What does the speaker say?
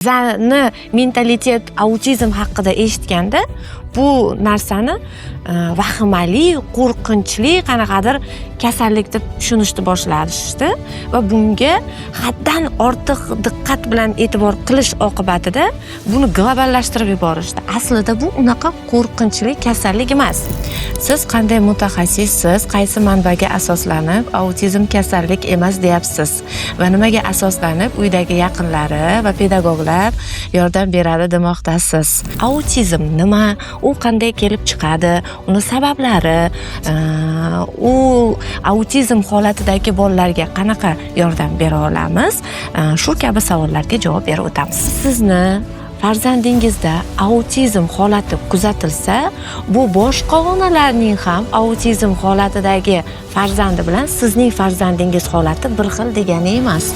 Bizani mentalitet autizm haqida eshitganda bu narsani vahimali, qo'rqinchli qanaqadir kasallik deb tushunishni boshlashdi va bunga haddan ortiq diqqat bilan e'tibor qilish oqibatida buni globallashtirib yuborishdi. Aslida bu unaqa qo'rqinchli kasallik emas. Siz qanday mutaxassissiz, qaysi manbaga asoslanib autizm kasallik emas deyapsiz va nimaga asoslanib uydagi yaqinlari va pedagoglar yordam beradi demoqdasiz. Autizm nima? U qanday kelib chiqadi? Uni sabablari, u autizm holatidagi bolalarga qanaqa yordam bera olamiz? Shu kabi savollarga javob berib o'tamiz. Sizni farzandingizda autizm holati kuzatilsa, bu boshqa onalarning ham autizm holatidagi farzandi bilan sizning farzandingiz holati bir xil degani emas.